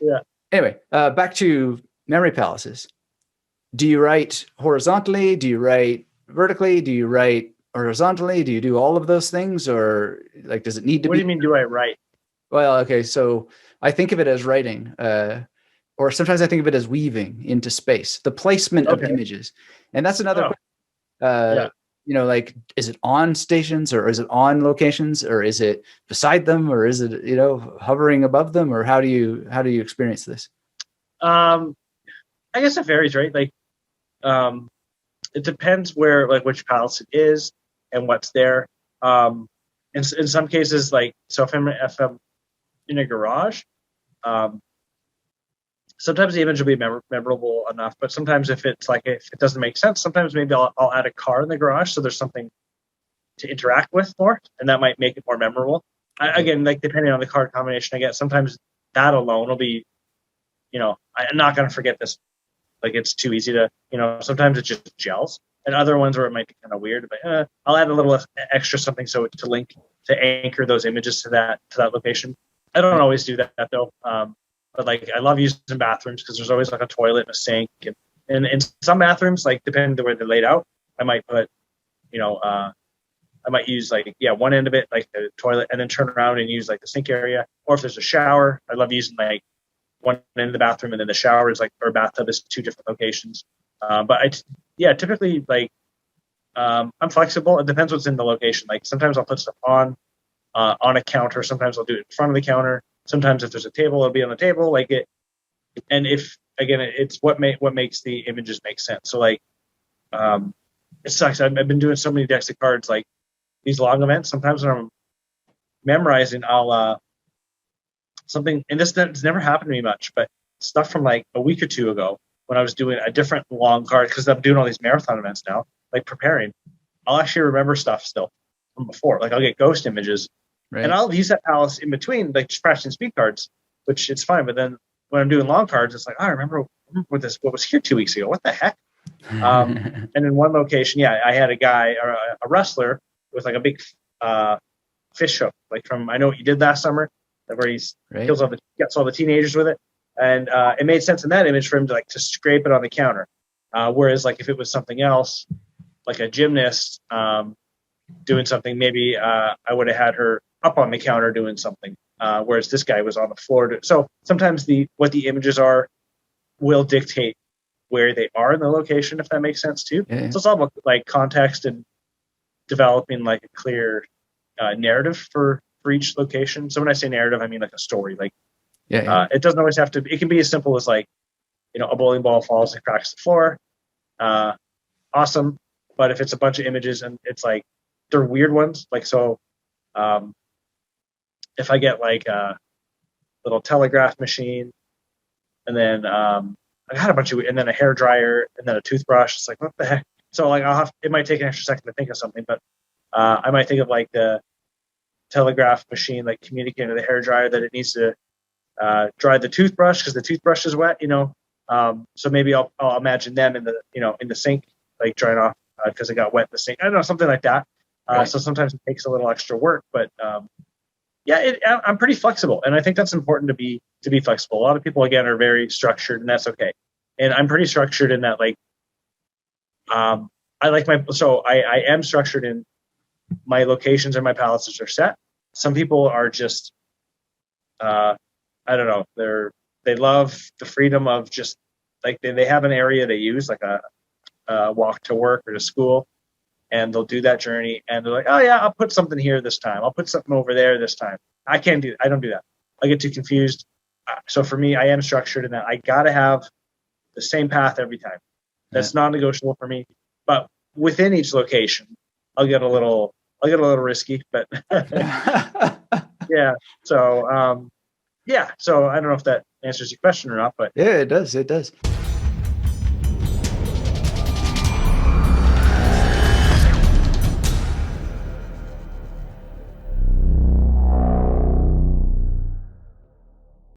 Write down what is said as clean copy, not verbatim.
Yeah. Anyway, back to memory palaces. Do you write horizontally? Do you write vertically? Do you write horizontally? Do you do all of those things, or like, does it need to be? What do you mean? Do I write? Well, okay, so I think of it as writing, or sometimes I think of it as weaving into space, the placement of images, and that's another. Yeah. You know, like, is it on stations, or is it on locations, or is it beside them, or is it, you know, hovering above them, or how do you experience this? I guess it varies, right? Like, it depends where, like, which palace it is and what's there. In some cases, like, so if I'm in a garage, sometimes the image will be memorable enough, but sometimes if it doesn't make sense, sometimes maybe I'll add a car in the garage so there's something to interact with more, and that might make it more memorable. Again, like, depending on the card combination I get, sometimes that alone will be, you know, I'm not going to forget this. Like, it's too easy to, you know, sometimes it just gels. And other ones where it might be kind of weird, but I'll add a little extra something to anchor those images to that location. I don't always do that though. But like, I love using bathrooms because there's always like a toilet and a sink. And in some bathrooms, like, depending on the way they're laid out, I might put, you know, I might use like, one end of it, like the toilet, and then turn around and use like the sink area. Or if there's a shower, I love using like one end of the bathroom, and then the shower is like, or bathtub is two different locations. But typically, like, I'm flexible. It depends what's in the location. Like, sometimes I'll put stuff on a counter. Sometimes I'll do it in front of the counter. Sometimes if there's a table, it'll be on the table. Like it, and if, again, it's what makes the images make sense. So like, it sucks. I've been doing so many decks of cards, like these long events. Sometimes when I'm memorizing, I'll something, and this has never happened to me much, but stuff from like a week or two ago when I was doing a different long card, because I'm doing all these marathon events now, like preparing, I'll actually remember stuff still from before. Like, I'll get ghost images, right, and I'll use that palace in between, like scratch and speed cards, which it's fine. But then when I'm doing long cards, it's like, I remember what was here 2 weeks ago. What the heck? And in one location, I had a guy, or a wrestler with like a big fish hook, like from I Know What You Did Last Summer, where he gets all the teenagers with it. And it made sense in that image for him to scrape it on the counter. Whereas, like, if it was something else, like a gymnast doing something, maybe I would have had her up on the counter doing something. Whereas this guy was on the floor. So sometimes what the images are will dictate where they are in the location, if that makes sense too. Yeah. So it's all about like context and developing like a clear narrative for each location. So when I say narrative, I mean like a story. Like, it doesn't always have to. It can be as simple as like, you know, a bowling ball falls and cracks the floor. Awesome. But if it's a bunch of images and it's like they're weird ones, like so, if I get like a little telegraph machine, and then I had a bunch of, and then a hair dryer, and then a toothbrush. It's like, what the heck? So like it might take an extra second to think of something, but I might think of like the telegraph machine, like communicating to the hair dryer that it needs to dry the toothbrush because the toothbrush is wet, you know. So maybe I'll imagine them in the sink, like drying off because it got wet in the sink. I don't know, something like that. Right. So sometimes it takes a little extra work, but I'm pretty flexible, and I think that's important to be flexible. A lot of people, again, are very structured, and that's okay. And I'm pretty structured in that, like, I am structured in my locations and my palaces are set. Some people are just, I don't know, they love the freedom of just like they have an area they use, like a walk to work or to school, and they'll do that journey, and they're like, oh yeah, I'll put something here this time. I'll put something over there this time. I don't do that. I get too confused. So for me, I am structured in that I got to have the same path every time. That's non-negotiable for me. But within each location, I'll get a little risky, but yeah. So, so I don't know if that answers your question or not, but yeah, it does. It does.